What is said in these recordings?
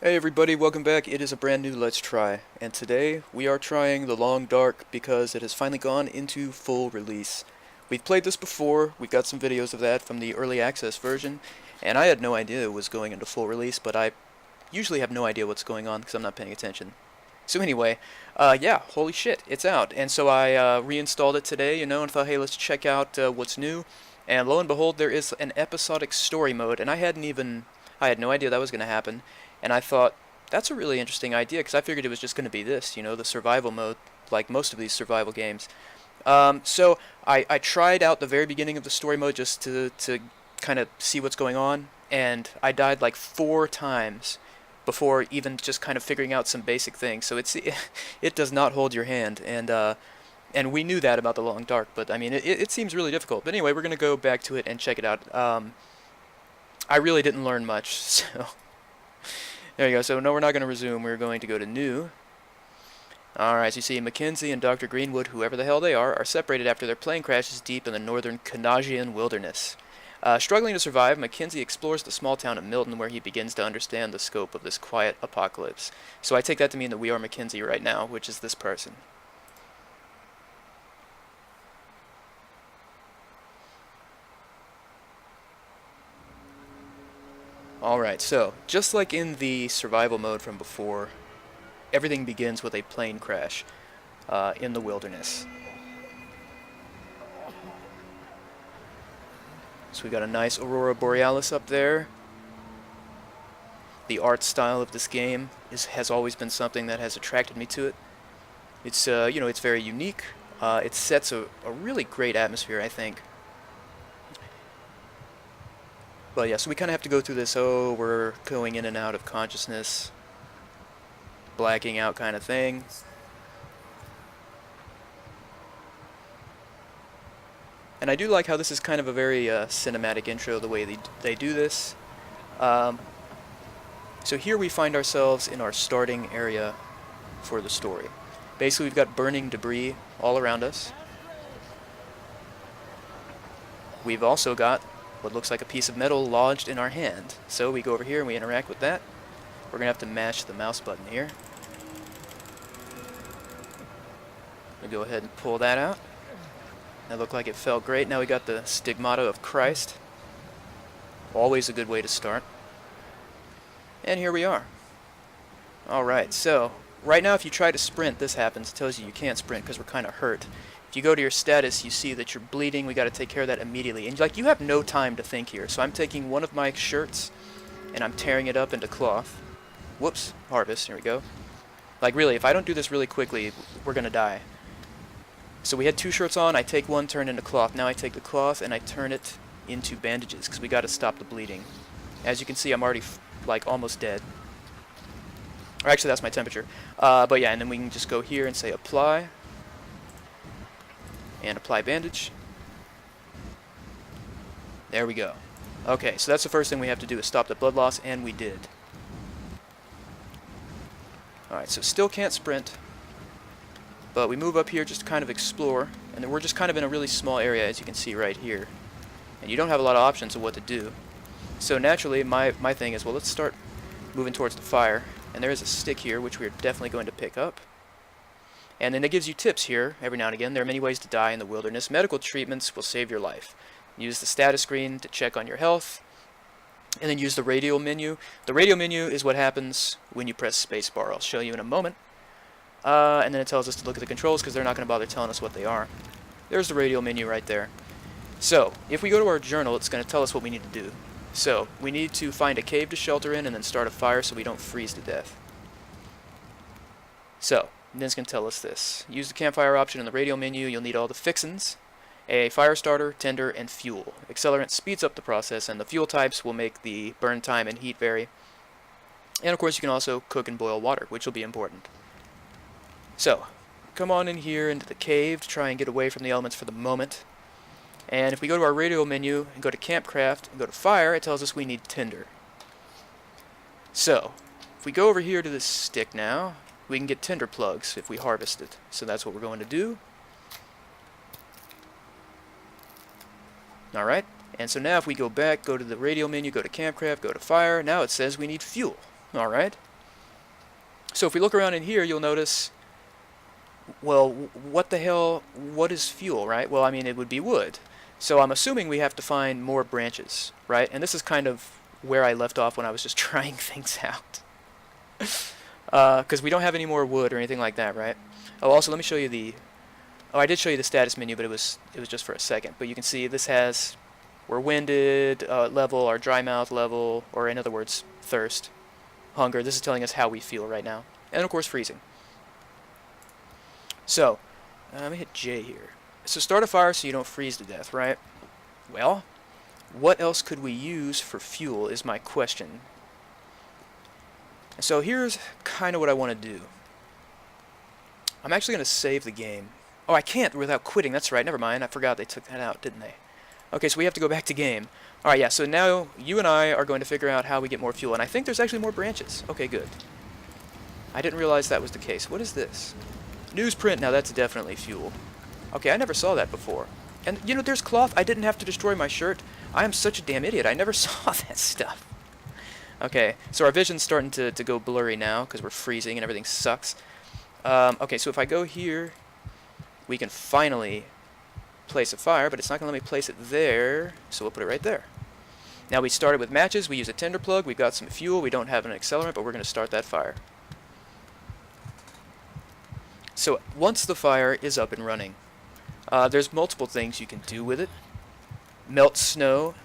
Hey everybody, welcome back. It is a brand new Let's Try, and today we are trying The Long Dark because it has finally gone into full release. We've played this before, we've got some videos of that from the early access version, and I had no idea it was going into full release, but I usually have no idea what's going on because I'm not paying attention. So anyway, yeah, holy shit, it's out. And so I reinstalled it today, and thought, hey, let's check out what's new. And lo and behold, there is an episodic story mode, and I had no idea that was going to happen. And I thought, that's a really interesting idea, because I figured it was just going to be this, the survival mode, like most of these survival games. So I tried out the very beginning of the story mode just to kind of see what's going on, and I died like 4 times before even just kind of figuring out some basic things. So it does not hold your hand, and we knew that about The Long Dark, but I mean it seems really difficult. But anyway, we're gonna go back to it and check it out. I really didn't learn much, so there you go. So no, we're not going to resume. We're going to go to new. Alright, so you see Mackenzie and Dr. Greenwood, whoever the hell they are separated after their plane crashes deep in the northern Kanajian wilderness. Struggling to survive, Mackenzie explores the small town of Milton, where he begins to understand the scope of this quiet apocalypse. So I take that to mean that we are Mackenzie right now, which is this person. Alright, so, just like in the survival mode from before, everything begins with a plane crash in the wilderness. So we got a nice Aurora Borealis up there. The art style of this game has always been something that has attracted me to it. It's it's very unique. It sets a really great atmosphere, I think. But yeah, so we kind of have to go through this, we're going in and out of consciousness, blacking out kind of thing. And I do like how this is kind of a very cinematic intro, the way they do this. So here we find ourselves in our starting area for the story. Basically, we've got burning debris all around us. We've also got what looks like a piece of metal lodged in our hand. So we go over here and we interact with that. We're going to have to mash the mouse button here. We'll go ahead and pull that out. That looked like it felt great. Now we got the stigmata of Christ. Always a good way to start. And here we are. Alright, so right now if you try to sprint, this happens. It tells you can't sprint because we're kind of hurt. If you go to your status, you see that you're bleeding. We got to take care of that immediately. And like, you have no time to think here. So I'm taking one of my shirts and I'm tearing it up into cloth. Whoops, harvest. Here we go. Like, really, if I don't do this really quickly, we're gonna die. So we had 2 shirts on. I take one, turn into cloth. Now I take the cloth and I turn it into bandages because we got to stop the bleeding. As you can see, I'm already like almost dead. Or actually, that's my temperature. But yeah, and then we can just go here and say apply. And apply bandage. There we go. Okay, so that's the first thing we have to do, is stop the blood loss, and we did. Alright, so still can't sprint. But we move up here just to kind of explore. And then we're just kind of in a really small area, as you can see right here. And you don't have a lot of options of what to do. So naturally, my thing is, well, let's start moving towards the fire. And there is a stick here, which we're definitely going to pick up. And then it gives you tips here every now and again. There are many ways to die in the wilderness. Medical treatments will save your life. Use the status screen to check on your health. And then use the radial menu. The radial menu is what happens when you press spacebar. I'll show you in a moment. And then it tells us to look at the controls because they're not going to bother telling us what they are. There's the radial menu right there. So, if we go to our journal, it's going to tell us what we need to do. So, we need to find a cave to shelter in and then start a fire so we don't freeze to death. So, and then it's going to tell us this. Use the campfire option in the radial menu. You'll need all the fixins, a fire starter, tinder, and fuel. Accelerant speeds up the process, and the fuel types will make the burn time and heat vary. And of course you can also cook and boil water, which will be important. So, come on in here into the cave to try and get away from the elements for the moment. And if we go to our radial menu and go to campcraft and go to fire, it tells us we need tinder. So, if we go over here to this stick now, we can get tinder plugs if we harvest it. So that's what we're going to do. Alright, and so now if we go back, go to the radial menu, go to campcraft, go to fire, now it says we need fuel. Alright, So if we look around in here, you'll notice, well, what the hell, what is fuel, right? Well, I mean, it would be wood. So I'm assuming we have to find more branches, right? And this is kind of where I left off when I was just trying things out. Because we don't have any more wood or anything like that, right? Oh, also, let me show you the... Oh, I did show you the status menu, but it was just for a second. But you can see this has... We're winded, level, our dry mouth level, or in other words, thirst, hunger. This is telling us how we feel right now. And of course, freezing. So, let me hit J here. So start a fire so you don't freeze to death, right? Well, what else could we use for fuel is my question. So here's kind of what I want to do. I'm actually going to save the game. Oh, I can't without quitting. That's right. Never mind. I forgot they took that out, didn't they? Okay, so we have to go back to game. Alright, yeah, so now you and I are going to figure out how we get more fuel. And I think there's actually more branches. Okay, good. I didn't realize that was the case. What is this? Newsprint. Now that's definitely fuel. Okay, I never saw that before. And, you know, there's cloth. I didn't have to destroy my shirt. I am such a damn idiot. I never saw that stuff. Okay, so our vision's starting to go blurry now because we're freezing and everything sucks. Okay, so if I go here, we can finally place a fire, but it's not going to let me place it there, so we'll put it right there. Now we started with matches, we use a tinder plug, we've got some fuel, we don't have an accelerant, but we're going to start that fire. So once the fire is up and running, there's multiple things you can do with it. Melt snow,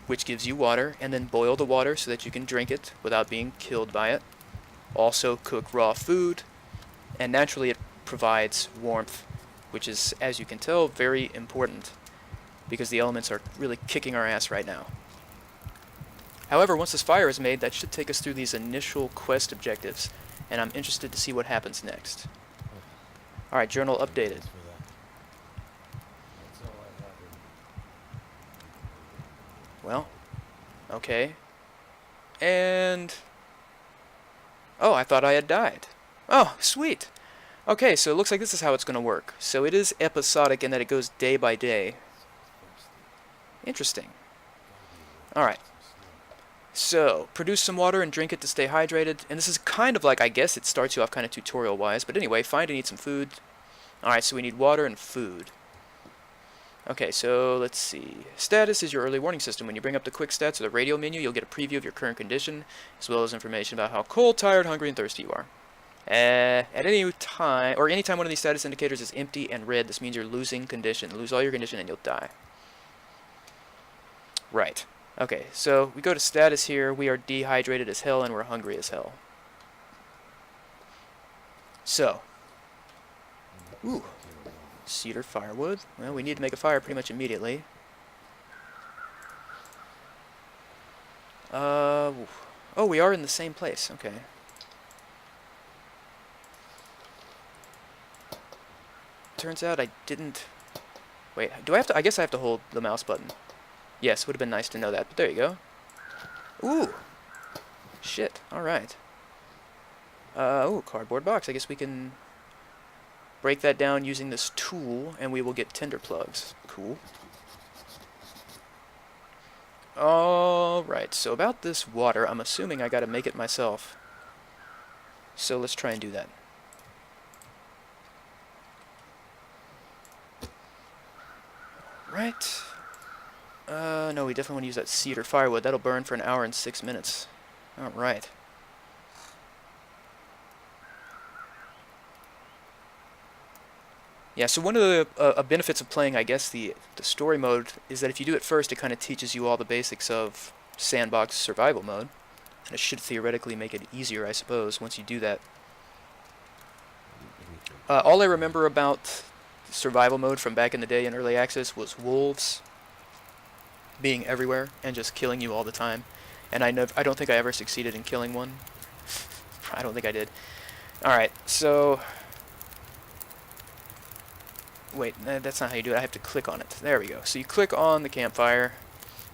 which gives you water, and then boil the water so that you can drink it without being killed by it. Also cook raw food, and naturally it provides warmth, which is, as you can tell, very important because the elements are really kicking our ass right now. However, once this fire is made, that should take us through these initial quest objectives, and I'm interested to see what happens next. Alright, journal updated. Well, okay. And... oh, I thought I had died. Oh, sweet! Okay, so it looks like this is how it's going to work. So it is episodic in that it goes day by day. Interesting. Alright. So, produce some water and drink it to stay hydrated. And this is kind of like, I guess it starts you off kind of tutorial-wise. But anyway, find and eat some food. Alright, so we need water and food. Okay, so let's see. Status is your early warning system. When you bring up the quick stats or the radio menu, you'll get a preview of your current condition, as well as information about how cold, tired, hungry, and thirsty you are. At any time, or anytime one of these status indicators is empty and red, this means you're losing condition. Lose all your condition and you'll die. Right. Okay, so we go to status here. We are dehydrated as hell and we're hungry as hell. So. Ooh. Cedar firewood. Well, we need to make a fire pretty much immediately. Oh, we are in the same place. Okay. Turns out I didn't... wait, do I have to... I guess I have to hold the mouse button. Yes, would have been nice to know that, but there you go. Ooh! Shit, alright. Ooh, cardboard box. I guess we can break that down using this tool, and we will get tinder plugs. Cool. Alright, so about this water, I'm assuming I gotta make it myself. So let's try and do that. Right. No, we definitely want to use that cedar firewood. That'll burn for an hour and 6 minutes. Alright. Yeah, so one of the benefits of playing, I guess, the story mode is that if you do it first, it kind of teaches you all the basics of sandbox survival mode. And it should theoretically make it easier, I suppose, once you do that. All I remember about survival mode from back in the day in early access was wolves being everywhere and just killing you all the time. And I don't think I ever succeeded in killing one. I don't think I did. Alright, so... wait, that's not how you do it. I have to click on it. There we go. So you click on the campfire.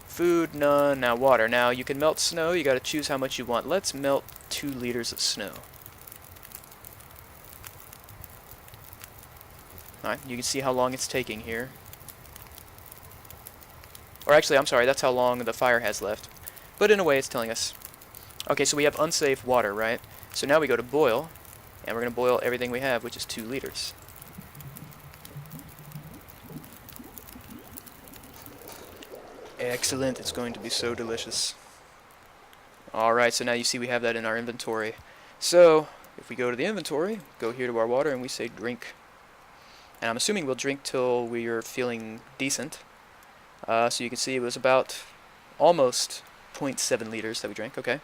Food, none. Now water. Now you can melt snow. You gotta choose how much you want. Let's melt 2 liters of snow. Alright, you can see how long it's taking here. Or actually, I'm sorry, that's how long the fire has left. But in a way, it's telling us. Okay, so we have unsafe water, right? So now we go to boil. And we're going to boil everything we have, which is 2 liters. Excellent. It's going to be so delicious. Alright, so now you see we have that in our inventory. So, if we go to the inventory, go here to our water, and we say drink. And I'm assuming we'll drink till we are feeling decent. So you can see it was about almost 0.7 liters that we drank. Okay.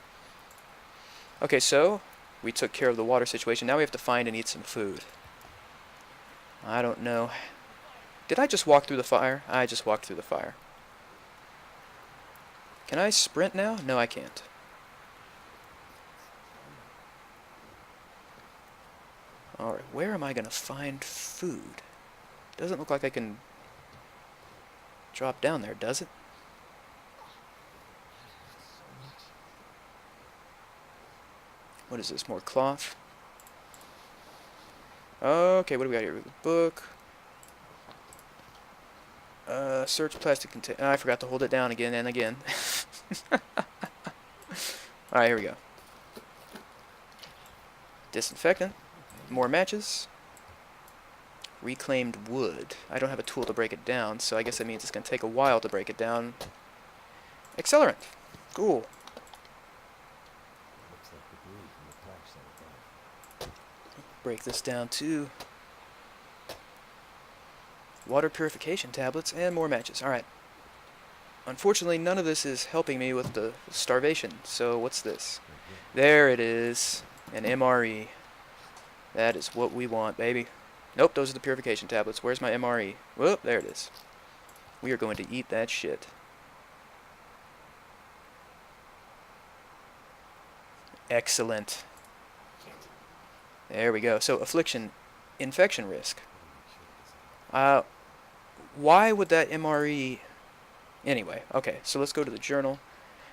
Okay, so we took care of the water situation. Now we have to find and eat some food. I don't know. Did I just walk through the fire? I just walked through the fire. Can I sprint now? No, I can't. Alright, where am I going to find food? Doesn't look like I can drop down there, does it? What is this? More cloth? Okay, what do we got here? Book. Search plastic container. I forgot to hold it down again and again. Alright, here we go. Disinfectant. More matches. Reclaimed wood. I don't have a tool to break it down, so I guess that means it's going to take a while to break it down. Accelerant. Cool. Break this down too. Water purification tablets and more matches. Alright. Unfortunately, none of this is helping me with the starvation. So what's this? There it is. An MRE. That is what we want, baby. Nope, those are the purification tablets. Where's my MRE? Whoop, there it is. We are going to eat that shit. Excellent. There we go. So, affliction, infection risk. Why would that MRE... Anyway, okay, so let's go to the journal.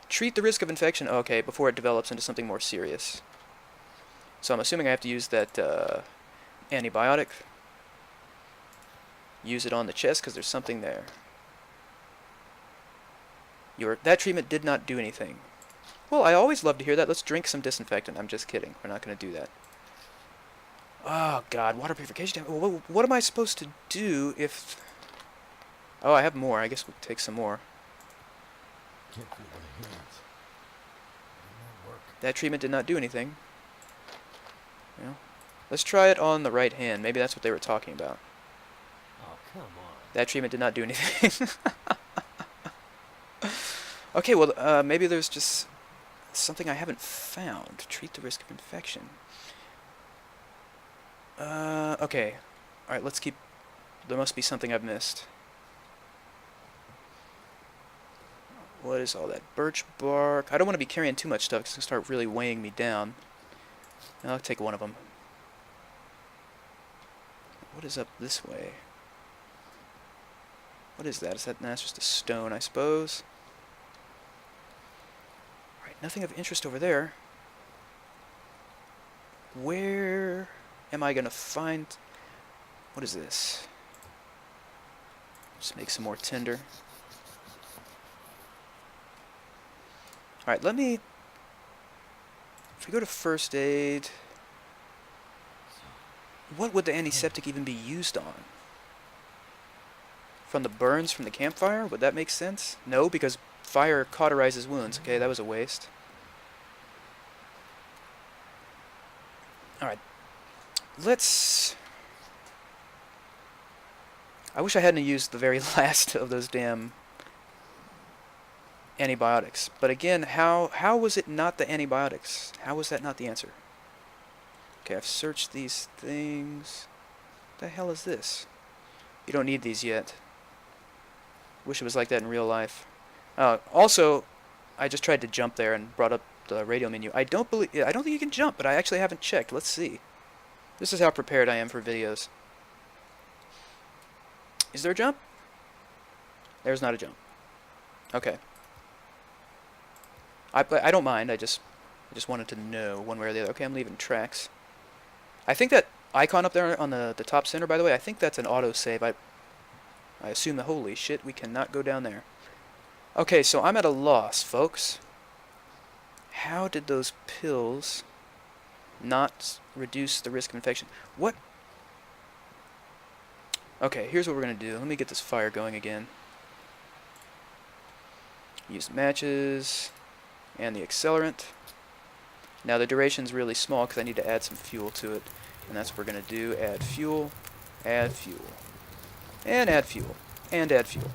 Treat the risk of infection, okay, before it develops into something more serious. So I'm assuming I have to use that antibiotic. Use it on the chest because there's something there. That treatment did not do anything. Well, I always love to hear that. Let's drink some disinfectant. I'm just kidding. We're not going to do that. Oh, God. Water purification. What am I supposed to do if... Oh, I have more. I guess we'll take some more. That treatment did not do anything. Well, let's try it on the right hand. Maybe that's what they were talking about. Oh, come on. That treatment did not do anything. Okay, well, maybe there's just something I haven't found. Treat the risk of infection. Okay. Alright, let's keep... There must be something I've missed. What is all that? Birch bark. I don't want to be carrying too much stuff because it's going to start really weighing me down. I'll take one of them. What is up this way? What is that? That's just a stone, I suppose. Alright, nothing of interest over there. Where am I going to find... What is this? Just make some more tinder. Alright, let me... If we go to first aid... What would the antiseptic even be used on? From the burns from the campfire? Would that make sense? No, because fire cauterizes wounds. Okay, that was a waste. Alright. Let's... I wish I hadn't used the very last of those damn antibiotics. But again, how was it not the antibiotics? How was that not the answer? Okay, I've searched these things. What the hell is this? You don't need these yet. Wish it was like that in real life. Also, I just tried to jump there and brought up the radio menu. I don't think you can jump, but I actually haven't checked. Let's see. This is how prepared I am for videos. Is there a jump? There's not a jump. Okay. I don't mind. I just wanted to know one way or the other. Okay, I'm leaving tracks. I think that icon up there on the top center, by the way, I think that's an autosave. I assume the holy shit, we cannot go down there. Okay, so I'm at a loss, folks. How did those pills... Not reduce the risk of infection. What? Okay, here's what we're going to do. Let me get this fire going again. Use matches and the accelerant. Now the duration's really small because I need to add some fuel to it. And that's what we're going to do. Add fuel, and add fuel, and add fuel.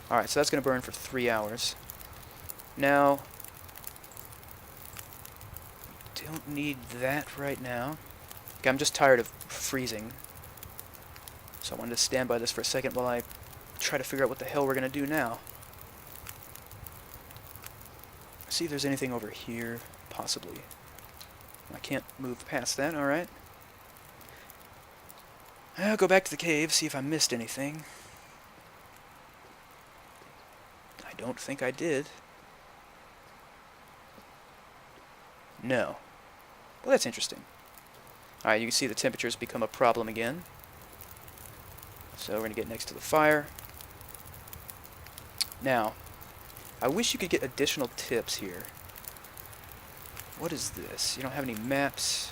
Alright, so that's going to burn for 3 hours. Now, don't need that right now. Okay, I'm just tired of freezing. So I wanted to stand by this for a second while I try to figure out what the hell we're going to do now. See if there's anything over here, possibly. I can't move past that, alright. I'll go back to the cave, see if I missed anything. I don't think I did. No. Well, that's interesting. Alright, you can see the temperature's become a problem again. So we're going to get next to the fire. Now, I wish you could get additional tips here. What is this? You don't have any maps.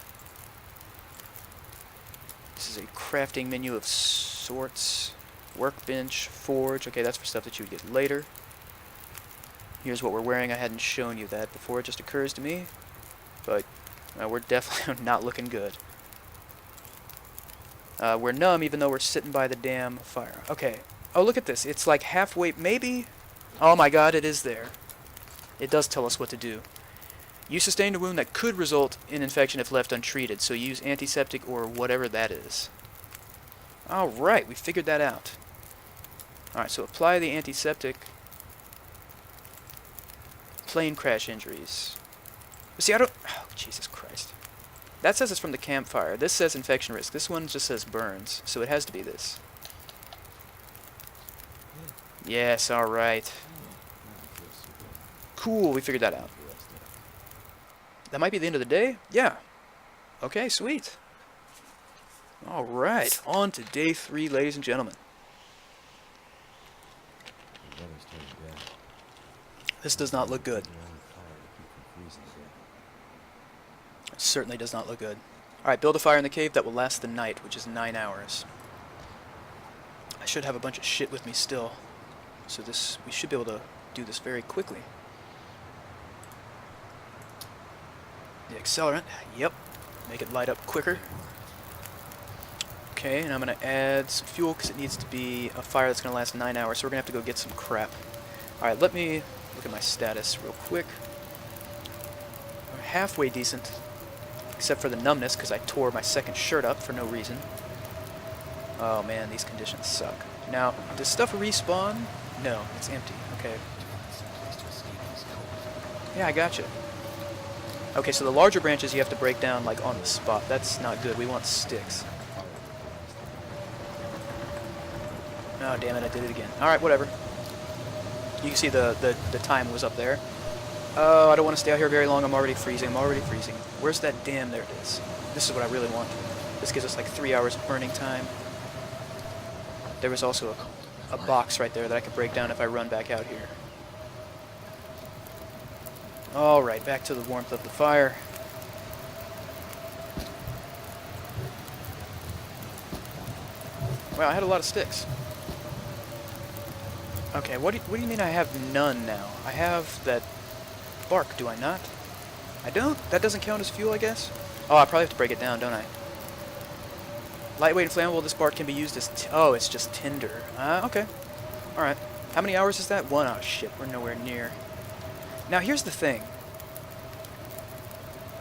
This is a crafting menu of sorts. Workbench, forge. Okay, that's for stuff that you would get later. Here's what we're wearing. I hadn't shown you that before. It just occurs to me. But we're definitely not looking good. We're numb even though we're sitting by the damn fire. Okay. Oh, look at this. It's like halfway, maybe? Oh my god, it is there. It does tell us what to do. You sustained a wound that could result in infection if left untreated, so use antiseptic or whatever that is. Alright, we figured that out. Alright, so apply the antiseptic. Plane crash injuries. See, I don't... Oh, Jesus Christ. That says it's from the campfire. This says infection risk. This one just says burns, so it has to be this. Yes, alright. Cool, we figured that out. That might be the end of the day? Yeah. Okay, sweet. Alright, on to day 3, ladies and gentlemen. This does not look good. It certainly does not look good. Alright, build a fire in the cave that will last the night, which is 9 hours. I should have a bunch of shit with me still. So we should be able to do this very quickly. The accelerant, yep. Make it light up quicker. Okay, and I'm going to add some fuel because it needs to be a fire that's going to last 9 hours, so we're going to have to go get some crap. Alright, let me look at my status real quick. We're halfway decent, except for the numbness because I tore my second shirt up for no reason. Oh man, these conditions suck. Now, does stuff respawn? No, it's empty. Okay. Yeah, I gotcha. Okay, so the larger branches you have to break down like on the spot. That's not good. We want sticks. Oh, damn it, I did it again. Alright, whatever. You can see the time was up there. Oh, I don't want to stay out here very long. I'm already freezing. Where's that dam? There it is. This is what I really want. This gives us like 3 hours of burning time. There was also a box right there that I could break down if I run back out here. Alright, back to the warmth of the fire. Wow, I had a lot of sticks. Okay, what do you mean I have none now? I have that bark, do I not? I don't? That doesn't count as fuel, I guess? Oh, I probably have to break it down, don't I? Lightweight and flammable, this bark can be used as... Oh, it's just tinder. Okay. Alright. How many hours is that? 1. Oh, shit, we're nowhere near. Now, here's the thing.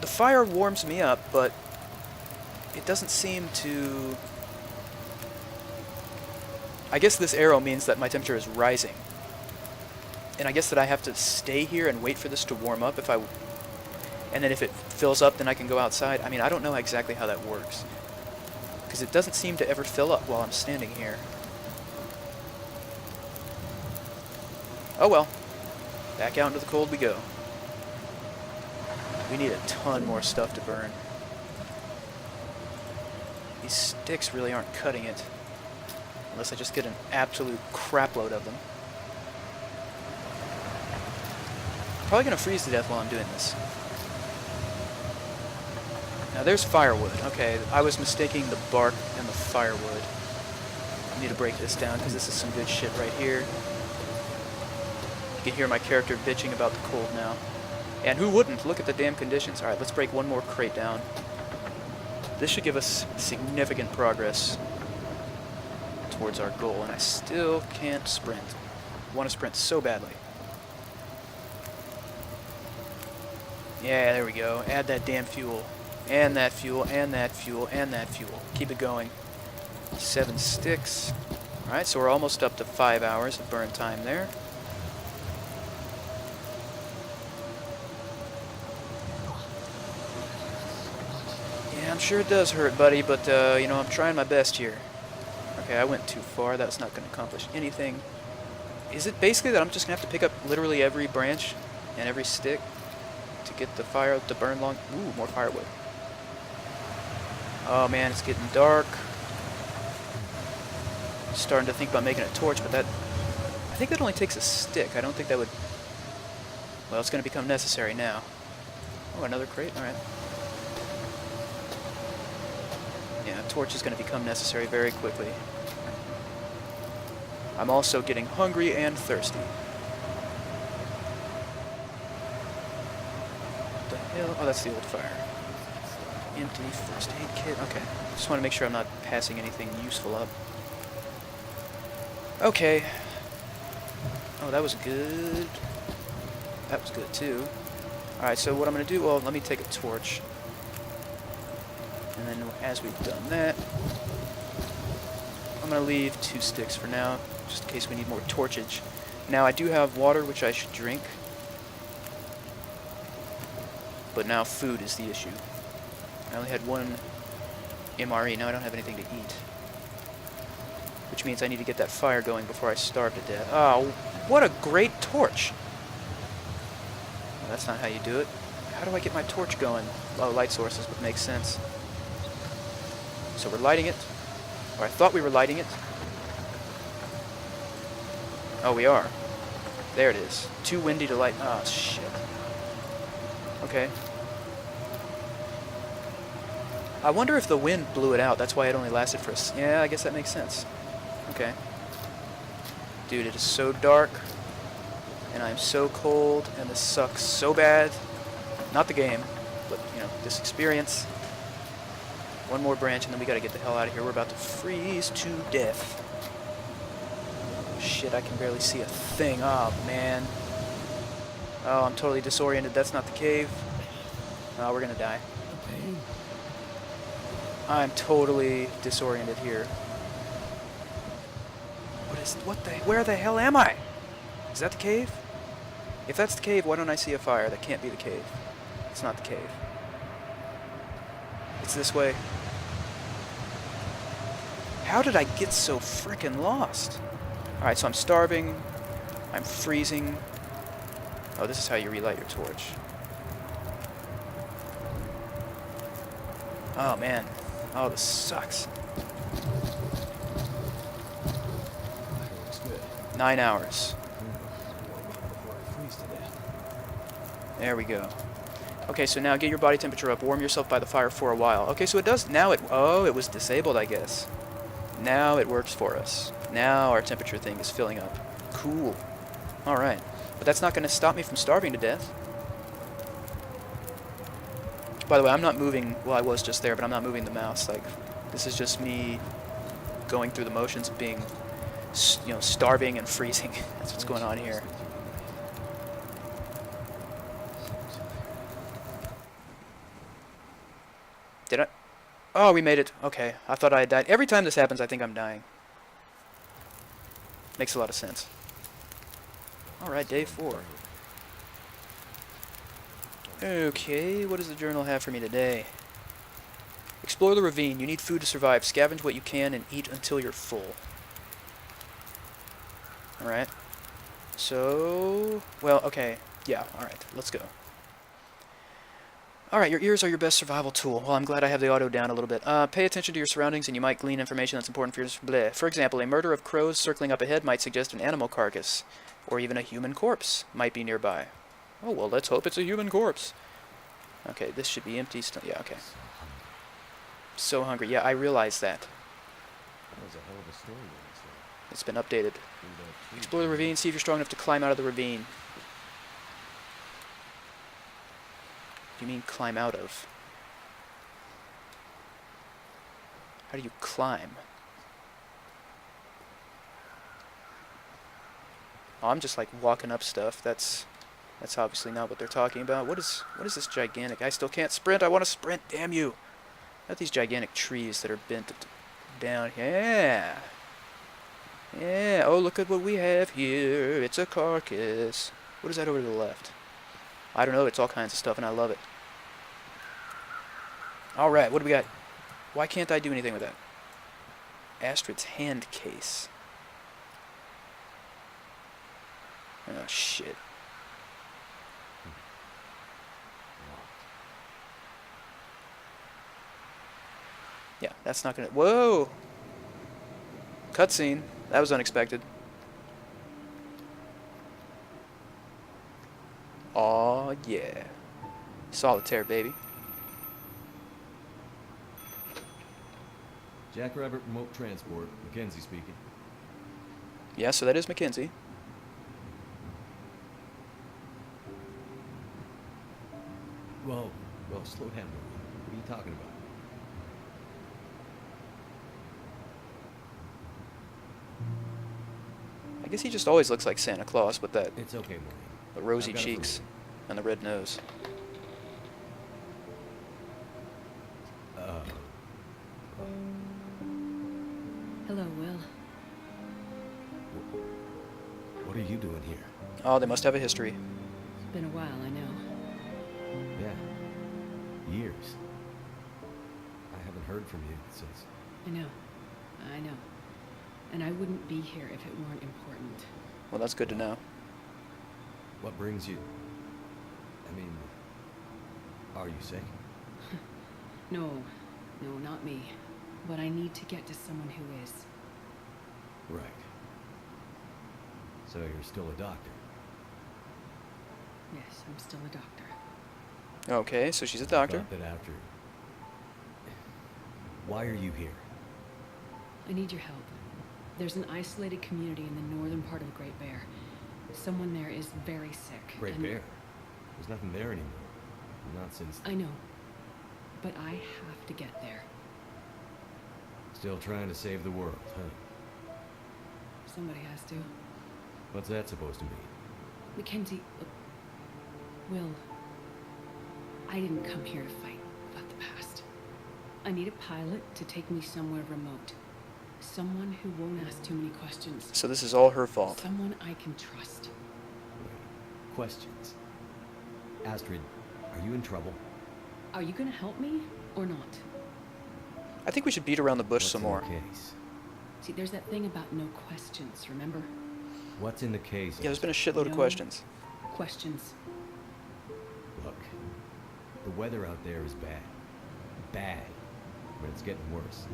The fire warms me up, but it doesn't seem to... I guess this arrow means that my temperature is rising. And I guess that I have to stay here and wait for this to warm up and then if it fills up, then I can go outside. I mean, I don't know exactly how that works. Because it doesn't seem to ever fill up while I'm standing here. Oh well. Back out into the cold we go. We need a ton more stuff to burn. These sticks really aren't cutting it. Unless I just get an absolute crapload of them. Probably gonna freeze to death while I'm doing this. Now there's firewood. Okay, I was mistaking the bark and the firewood. I need to break this down because this is some good shit right here. You can hear my character bitching about the cold now. And who wouldn't? Look at the damn conditions. Alright, let's break one more crate down. This should give us significant progress towards our goal, and I still can't sprint. I want to sprint so badly. Yeah, there we go. Add that damn fuel. And that fuel, and that fuel, and that fuel. Keep it going. 7 sticks. Alright, so we're almost up to 5 hours of burn time there. Yeah, I'm sure it does hurt, buddy, but, you know, I'm trying my best here. Okay, I went too far. That's not going to accomplish anything. Is it basically that I'm just going to have to pick up literally every branch and every stick to get the fire to burn long? Ooh, more firewood. Oh man, it's getting dark. Starting to think about making a torch, but that... I think that only takes a stick. I don't think that would... Well, it's going to become necessary now. Oh, another crate? Alright. Yeah, a torch is going to become necessary very quickly. I'm also getting hungry and thirsty. What the hell? Oh, that's the old fire. Empty first aid kit. Okay. Just want to make sure I'm not passing anything useful up. Okay. Oh, that was good. That was good, too. Alright, so what I'm going to do... Well, let me take a torch. And then as we've done that... I'm going to leave 2 sticks for now, just in case we need more torchage. Now, I do have water, which I should drink. But now food is the issue. I only had 1 MRE, now I don't have anything to eat. Which means I need to get that fire going before I starve to death. Oh, what a great torch! Well, that's not how you do it. How do I get my torch going? Oh, light sources would make sense. So we're lighting it. Or I thought we were lighting it. Oh, we are. There it is. Too windy to light. Oh, shit. Okay. I wonder if the wind blew it out. That's why it only lasted for a... Yeah, I guess that makes sense. Okay. Dude, it is so dark. And I'm so cold. And this sucks so bad. Not the game. But, you know, this experience. One more branch and then we gotta get the hell out of here. We're about to freeze to death. Shit, I can barely see a thing. Oh, man. Oh, I'm totally disoriented. That's not the cave. Oh, we're gonna die. I'm totally disoriented here. Where the hell am I? Is that the cave? If that's the cave, why don't I see a fire? That can't be the cave. It's not the cave. It's this way. How did I get so frickin' lost? Alright, so I'm starving. I'm freezing. Oh, this is how you relight your torch. Oh, man. Oh, this sucks. 9 hours. There we go. Okay, so now get your body temperature up. Warm yourself by the fire for a while. Okay, so it does... Now it... Oh, it was disabled, I guess. Now it works for us. Now our temperature thing is filling up. Cool. Alright. But that's not going to stop me from starving to death. By the way, I'm not moving... Well, I was just there, but I'm not moving the mouse. Like, this is just me going through the motions of being, you know, starving and freezing. That's what's going on here. Did I? Oh, we made it. Okay. I thought I had died. Every time this happens, I think I'm dying. Makes a lot of sense. Alright, day 4. Okay, what does the journal have for me today? Explore the ravine. You need food to survive. Scavenge what you can and eat until you're full. Alright. So... Well, okay. Yeah, alright. Let's go. Alright, your ears are your best survival tool. Well, I'm glad I have the auto down a little bit. Pay attention to your surroundings and you might glean information that's important for your... Bleh. For example, a murder of crows circling up ahead might suggest an animal carcass. Or even a human corpse might be nearby. Oh, well, let's hope it's a human corpse. Okay, this should be empty still. Yeah, okay. So hungry. So hungry. Yeah, I realize that. That was a hell of a story Wednesday. It's been updated. Through that tree, Explore the ravine, see if you're strong enough to climb out of the ravine. What do you mean climb out of? How do you climb? Oh, I'm just like walking up stuff. That's obviously not what they're talking about. What is this gigantic? I still can't sprint. I want to sprint. Damn you! Not these gigantic trees that are bent down. Yeah. Yeah. Oh, look at what we have here. It's a carcass. What is that over to the left? I don't know. It's all kinds of stuff, and I love it. All right. What do we got? Why can't I do anything with that? Astrid's hand case. Oh shit. Yeah, that's not gonna. Whoa! Cutscene. That was unexpected. Aw, yeah. Solitaire, baby. Jackrabbit Remote Transport, Mackenzie speaking. Yeah, so that is Mackenzie. Well, slow down. What are you talking about? I guess he just always looks like Santa Claus with that It's okay, Maureen. the rosy I've got it for cheeks you. and the red nose. Hello, Will. What are you doing here? Oh, they must have a history. It's been a while, I know. Yeah. Years. I haven't heard from you since. I know. And I wouldn't be here if it weren't important. Well, that's good to know. What brings you... I mean... Are you sick? No, not me. But I need to get to someone who is. Right. So you're still a doctor? Yes, I'm still a doctor. Okay, so she's a I doctor. thought that after... Why are you here? I need your help. There's an isolated community in the northern part of the Great Bear. Someone there is very sick. Great and Bear. There's nothing there anymore. Not since... I know. But I have to get there. Still trying to save the world, huh? Somebody has to. What's that supposed to mean? Mackenzie, look, Will, I didn't come here to fight about the past. I need a pilot to take me somewhere remote. Someone who won't ask too many questions. So this is all her fault. Someone I can trust. Questions. Astrid, are you in trouble? Are you gonna help me or not? I think we should beat around the bush What's some in more. the case? See, there's that thing about no questions, remember? What's in the case? Yeah, there's been a shitload of No. questions. Questions. Look, the weather out there is bad. Bad. But it's getting worse.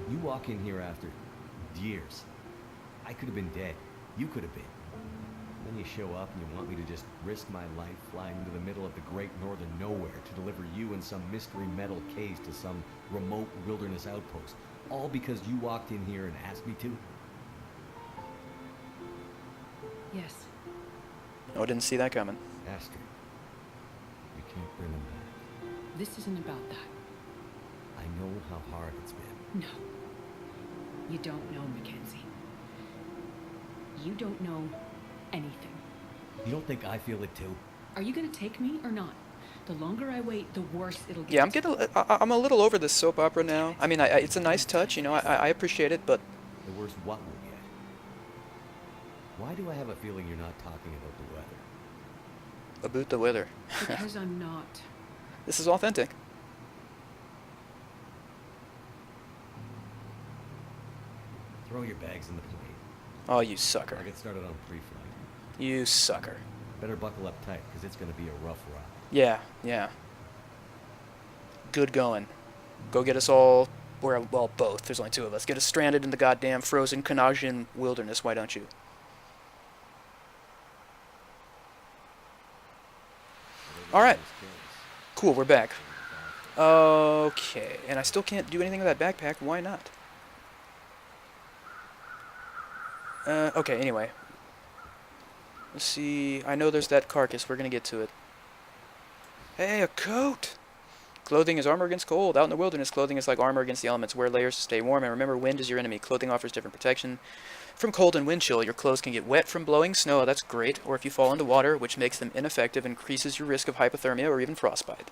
You walk in here after years. I could have been dead. You could have been. Then you show up and you want me to just risk my life flying into the middle of the great northern nowhere to deliver you in some mystery metal case to some remote wilderness outpost. All because you walked in here and asked me to? Yes. Oh, didn't see that coming. Astrid, you can't bring them back. This isn't about that. I know how hard it's been. No. You don't know, Mackenzie. You don't know anything. You don't think I feel it too? Are you gonna take me or not? The longer I wait, the worse it'll get. Yeah, I'm a little over this soap opera now. I mean, it's a nice touch, you know. I appreciate it, but The worst what will get? Why do I have a feeling you're not talking about the weather? about the weather. Because I'm not. This is authentic. Throw your bags in the plane. Oh, you sucker. I'll get started on pre-flight. You sucker. Better buckle up tight, because it's going to be a rough ride. Yeah, yeah. Good going. Go get us all, or, well, both. There's only two of us. Get us stranded in the goddamn frozen Canadian wilderness. Why don't you? All right. Cool, we're back. Okay, and I still can't do anything with that backpack. Why not? Okay, anyway. Let's see. I know there's that carcass. We're gonna get to it. Hey, a coat! Clothing is armor against cold. Out in the wilderness, clothing is like armor against the elements. Wear layers to stay warm, and remember, wind is your enemy. Clothing offers different protection from cold and wind chill. Your clothes can get wet from blowing snow, that's great, or if you fall into water, which makes them ineffective and increases your risk of hypothermia or even frostbite.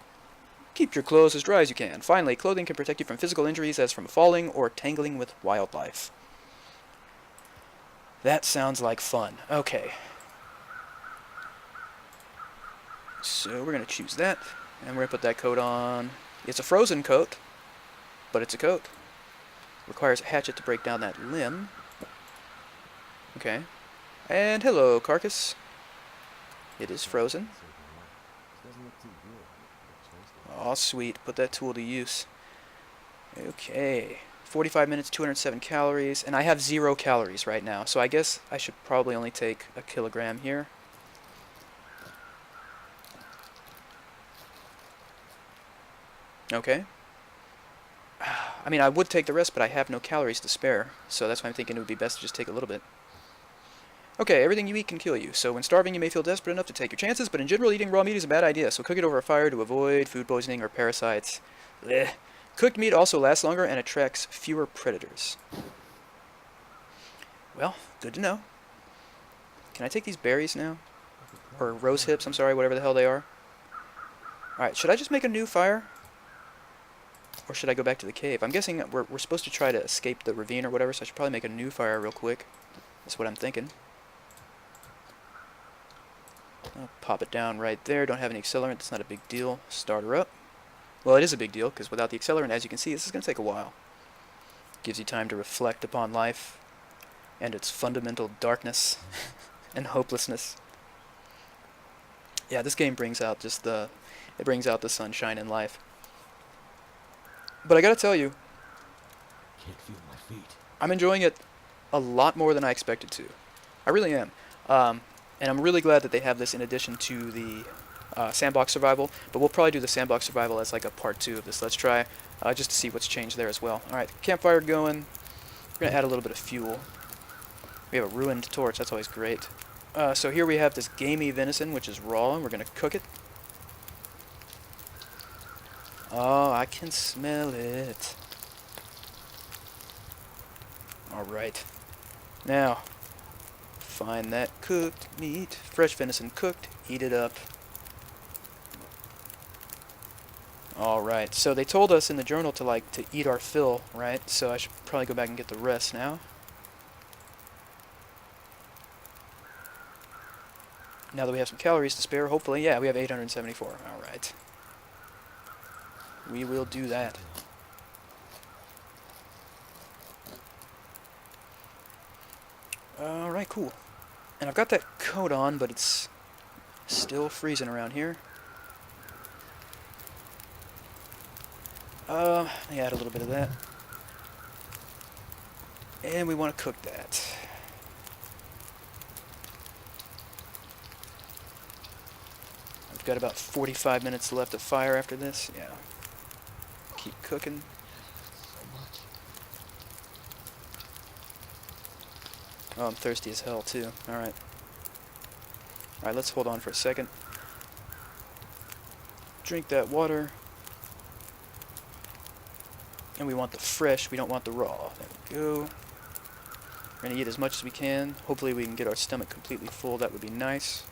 Keep your clothes as dry as you can. Finally, clothing can protect you from physical injuries as from falling or tangling with wildlife. That sounds like fun. Okay. So we're going to choose that, and we're going to put that coat on. It's a frozen coat, but it's a coat. Requires a hatchet to break down that limb. Okay. And hello, carcass. It is frozen. Doesn't look too good. Aw, sweet. Put that tool to use. Okay. 45 minutes, 207 calories, and I have 0 calories right now, so I guess I should probably only take a kilogram here. Okay. I mean, I would take the rest, but I have no calories to spare, so that's why I'm thinking it would be best to just take a little bit. Okay, everything you eat can kill you, so when starving you may feel desperate enough to take your chances, but in general eating raw meat is a bad idea, so cook it over a fire to avoid food poisoning or parasites. Blech. Cooked meat also lasts longer and attracts fewer predators. Well, good to know. Can I take these berries now? Or rose hips, I'm sorry, whatever the hell they are. Alright, should I just make a new fire? Or should I go back to the cave? I'm guessing we're supposed to try to escape the ravine or whatever, so I should probably make a new fire real quick. That's what I'm thinking. I'll pop it down right there. Don't have any accelerant. It's not a big deal. Start her up. Well, it is a big deal, because without the accelerant, as you can see, this is going to take a while. Gives you time to reflect upon life and its fundamental darkness and hopelessness. Yeah, this game brings out just it brings out the sunshine in life. But I gotta tell you, Can't feel my feet. I'm enjoying it a lot more than I expected to. I really am. And I'm really glad that they have this in addition to the sandbox survival. But we'll probably do the sandbox survival as like a part 2 of this Let's Try, just to see what's changed there as well. Alright, campfire going. We're going to add a little bit of fuel. We have a ruined torch, that's always great. So here we have this gamey venison, which is raw, and we're going to cook it. Oh, I can smell it. Alright. Now, find that cooked meat. Fresh venison cooked. Eat it up. Alright, so they told us in the journal to eat our fill, right? So I should probably go back and get the rest now. Now that we have some calories to spare, hopefully, yeah, we have 874. Alright. We will do that. Alright, cool. And I've got that coat on, but it's still freezing around here. Yeah, add a little bit of that. And we want to cook that. I've got about 45 minutes left of fire after this. Yeah. Keep cooking. So much. Oh, I'm thirsty as hell, too. Alright. Alright, let's hold on for a second. Drink that water. And we want the fresh, we don't want the raw. There we go. We're going to eat as much as we can. Hopefully we can get our stomach completely full. That would be nice.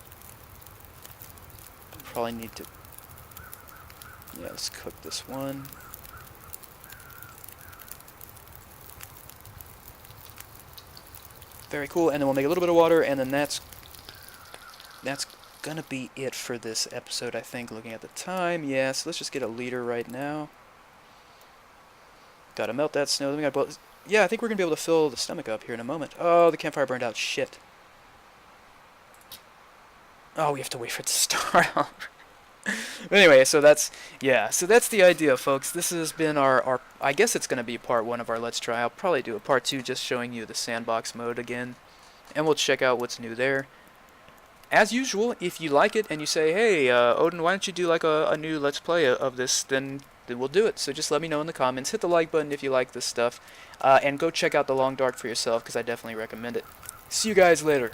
Probably need to... Yeah, let's cook this one. Very cool. And then we'll make a little bit of water, and then that's gonna be it for this episode, I think, looking at the time. Yeah, so let's just get a liter right now. Gotta melt that snow. Then we gotta boil. Yeah, I think we're gonna be able to fill the stomach up here in a moment. Oh, the campfire burned out. Shit. Oh, we have to wait for it to start. Anyway, so that's the idea, folks. This has been our I guess it's gonna be part 1 of our Let's Try. I'll probably do a part 2 just showing you the sandbox mode again, and we'll check out what's new there. as usual, if you like it and you say, hey, Odin, why don't you do like a new Let's Play of this, then we'll do it. So just let me know in the comments. Hit the like button if you like this stuff. And go check out The Long Dark for yourself, because I definitely recommend it. See you guys later.